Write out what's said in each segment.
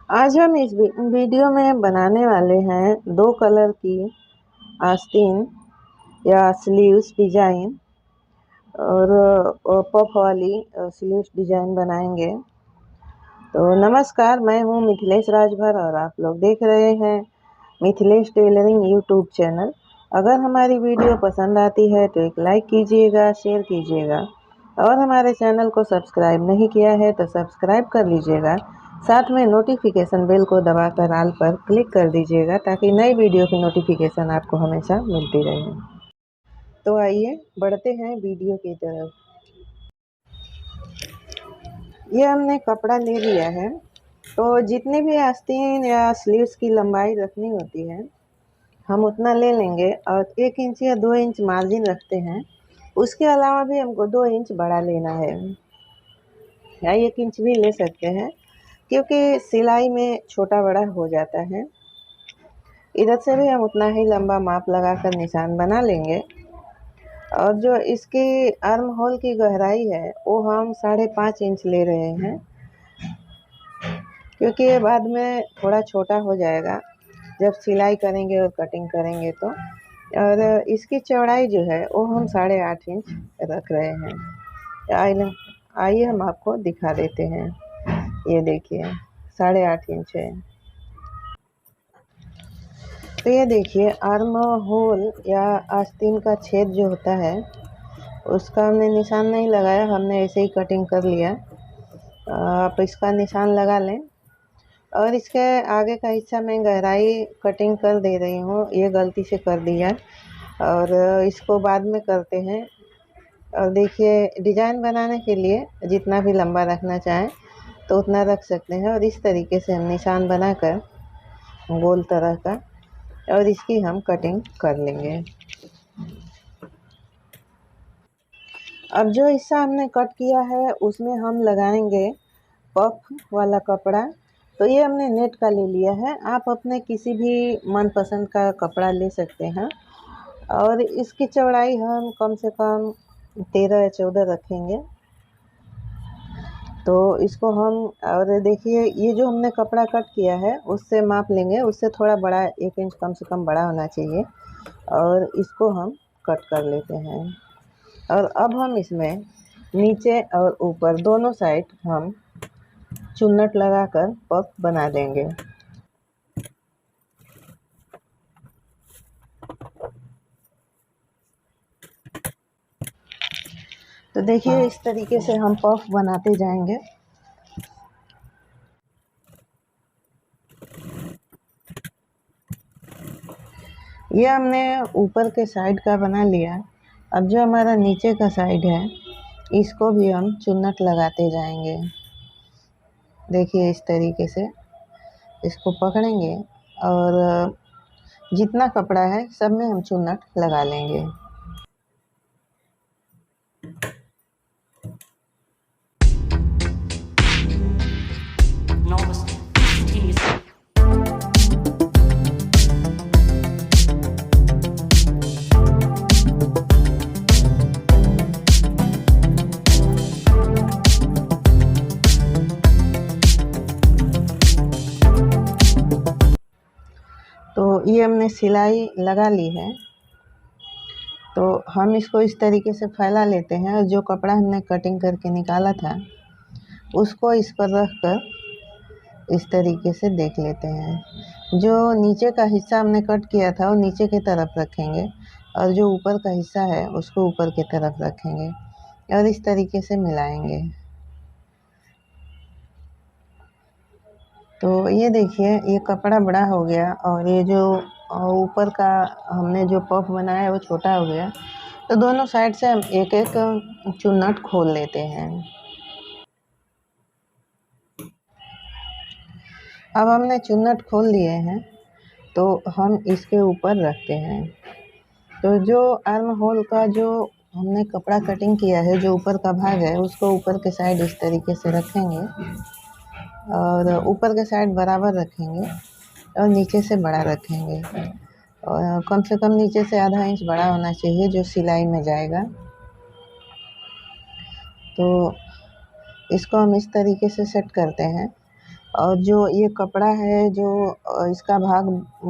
आज हम इस वीडियो में बनाने वाले हैं 2 कलर की आस्तीन या स्लीव्स डिजाइन और पफ वाली स्लीव्स डिजाइन बनाएंगे। तो नमस्कार, मैं हूं मिथिलेश राजभर और आप लोग देख रहे हैं मिथिलेश टेलरिंग यूट्यूब चैनल। अगर हमारी वीडियो पसंद आती है तो एक लाइक कीजिएगा, शेयर कीजिएगा और हमारे चैनल को सब्सक्राइब नहीं किया है तो सब्सक्राइब कर लीजिएगा। साथ में नोटिफिकेशन बेल को दबाकर ऑल पर क्लिक कर दीजिएगा ताकि नई वीडियो की नोटिफिकेशन आपको हमेशा मिलती रहे। तो आइए बढ़ते हैं वीडियो की तरफ। ये हमने कपड़ा ले लिया है, तो जितनी भी आस्तीन या स्लीव्स की लंबाई रखनी होती है हम उतना ले लेंगे और 1 इंच या 2 इंच मार्जिन रखते हैं। उसके अलावा भी हमको 2 इंच बड़ा लेना है या 1 इंच भी ले सकते हैं, क्योंकि सिलाई में छोटा बड़ा हो जाता है। इधर से भी हम उतना ही लंबा माप लगाकर निशान बना लेंगे और जो इसकी आर्म होल की गहराई है वो हम 5.5 इंच ले रहे हैं, क्योंकि ये बाद में थोड़ा छोटा हो जाएगा जब सिलाई करेंगे और कटिंग करेंगे तो। और इसकी चौड़ाई जो है वो हम 8.5 इंच रख रहे हैं। आइए हम आपको दिखा देते हैं। ये देखिए 8.5 इंच है। तो ये देखिए आर्म होल या आस्तीन का छेद जो होता है उसका हमने निशान नहीं लगाया, हमने ऐसे ही कटिंग कर लिया। आप इसका निशान लगा लें और इसके आगे का हिस्सा मैं गहराई कटिंग कर दे रही हूँ, ये गलती से कर दिया और इसको बाद में करते हैं। और देखिए डिजाइन बनाने के लिए जितना भी लंबा रखना चाहें तो उतना रख सकते हैं और इस तरीके से हम निशान बनाकर गोल तरह का और इसकी हम कटिंग कर लेंगे। अब जो हिस्सा हमने कट किया है उसमें हम लगाएंगे पफ वाला कपड़ा। तो ये हमने नेट का ले लिया है, आप अपने किसी भी मनपसंद का कपड़ा ले सकते हैं और इसकी चौड़ाई हम कम से कम 13 या 14 रखेंगे। तो इसको हम और देखिए ये जो हमने कपड़ा कट किया है उससे माप लेंगे, उससे थोड़ा बड़ा 1 इंच कम से कम बड़ा होना चाहिए और इसको हम कट कर लेते हैं। और अब हम इसमें नीचे और ऊपर दोनों साइड हम चुन्नट लगाकर पफ बना देंगे। तो देखिए इस तरीके से हम पफ बनाते जाएंगे। ये हमने ऊपर के साइड का बना लिया। अब जो हमारा नीचे का साइड है इसको भी हम चुन्नट लगाते जाएंगे। देखिए इस तरीके से इसको पकड़ेंगे और जितना कपड़ा है सब में हम चुन्नट लगा लेंगे। तो ये हमने सिलाई लगा ली है, तो हम इसको इस तरीके से फैला लेते हैं और जो कपड़ा हमने कटिंग करके निकाला था उसको इस पर रख कर इस तरीके से देख लेते हैं। जो नीचे का हिस्सा हमने कट किया था वो नीचे की तरफ रखेंगे और जो ऊपर का हिस्सा है उसको ऊपर की तरफ रखेंगे और इस तरीके से मिलाएंगे। तो ये देखिए ये कपड़ा बड़ा हो गया और ये जो ऊपर का हमने जो पफ बनाया है वो छोटा हो गया। तो दोनों साइड से हम एक एक चुन्नट खोल लेते हैं। अब हमने चुन्नट खोल लिए हैं तो हम इसके ऊपर रखते हैं। तो जो आर्म होल का जो हमने कपड़ा कटिंग किया है, जो ऊपर का भाग है उसको ऊपर के साइड इस तरीके से रखेंगे और ऊपर के साइड बराबर रखेंगे और नीचे से बड़ा रखेंगे और कम से कम नीचे से आधा इंच बड़ा होना चाहिए जो सिलाई में जाएगा। तो इसको हम इस तरीके से सेट करते हैं और जो ये कपड़ा है जो इसका भाग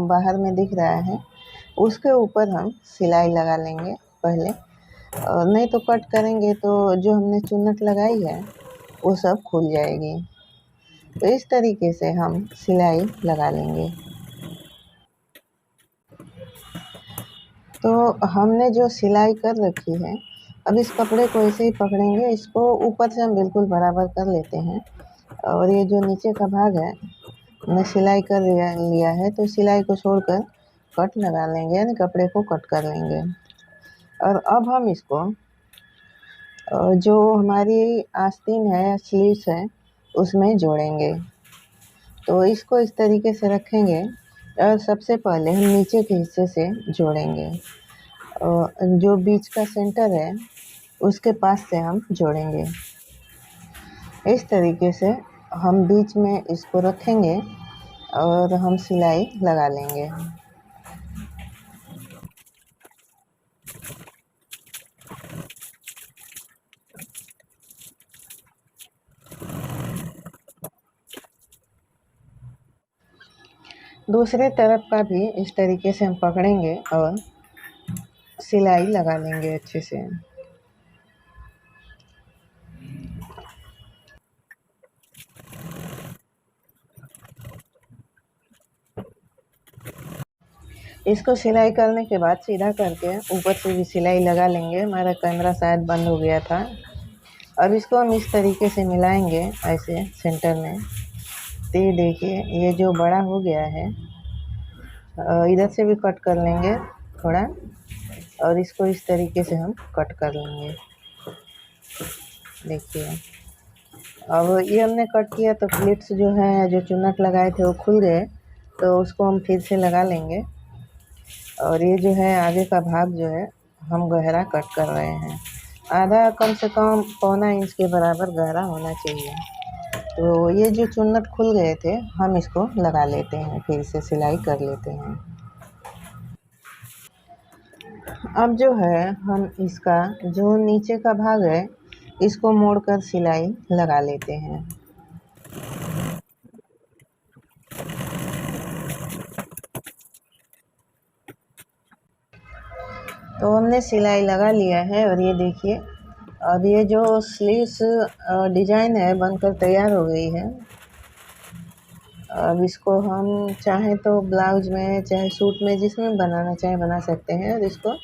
बाहर में दिख रहा है, उसके ऊपर हम सिलाई लगा लेंगे पहले। नहीं तो कट करेंगे तो जो हमने चुन्नट लगाई है वो सब खुल जाएगी। तो इस तरीके से हम सिलाई लगा लेंगे। तो हमने जो सिलाई कर रखी है, अब इस कपड़े को ऐसे ही पकड़ेंगे, इसको ऊपर से हम बिल्कुल बराबर कर लेते हैं। और ये जो नीचे का भाग है हमने सिलाई कर लिया है, तो सिलाई को छोड़कर कट लगा लेंगे, यानी कपड़े को कट कर लेंगे। और अब हम इसको जो हमारी आस्तीन है, स्लीव्स है, उसमें जोड़ेंगे। तो इसको इस तरीके से रखेंगे और सबसे पहले हम नीचे के हिस्से से जोड़ेंगे। जो बीच का सेंटर है उसके पास से हम जोड़ेंगे। इस तरीके से हम बीच में इसको रखेंगे और हम सिलाई लगा लेंगे। दूसरे तरफ का भी इस तरीके से हम पकड़ेंगे और सिलाई लगा लेंगे अच्छे से। इसको सिलाई करने के बाद सीधा करके ऊपर से भी सिलाई लगा लेंगे। हमारा कैमरा शायद बंद हो गया था। अब इसको हम इस तरीके से मिलाएंगे ऐसे सेंटर में। तो ये देखिए, ये जो बड़ा हो गया है, इधर से भी कट कर लेंगे थोड़ा, और इसको इस तरीके से हम कट कर लेंगे। देखिए, अब ये हमने कट किया तो प्लीट्स जो है, जो चुन्नट लगाए थे वो खुल गए, तो उसको हम फिर से लगा लेंगे। और ये जो है आगे का भाग जो है हम गहरा कट कर रहे हैं। आधा, कम से कम पौना इंच के बराबर गहरा होना चाहिए। तो ये जो चुन्नट खुल गए थे, हम इसको लगा लेते हैं, फिर से सिलाई कर लेते हैं। अब जो है हम इसका जो नीचे का भाग है, इसको मोड़कर सिलाई लगा लेते हैं। तो हमने सिलाई लगा लिया है और ये देखिए, अब ये जो स्लीव्स डिजाइन है बनकर तैयार हो गई है। अब इसको हम चाहे तो ब्लाउज में, चाहे सूट में, जिसमें बनाना चाहे बना सकते हैं। और इसको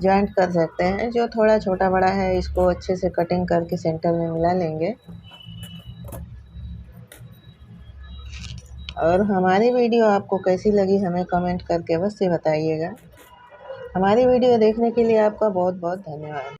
जॉइंट कर सकते हैं। जो थोड़ा छोटा बड़ा है इसको अच्छे से कटिंग करके सेंटर में मिला लेंगे। और हमारी वीडियो आपको कैसी लगी हमें कमेंट करके अवश्य बताइएगा। हमारी वीडियो देखने के लिए आपका बहुत बहुत धन्यवाद।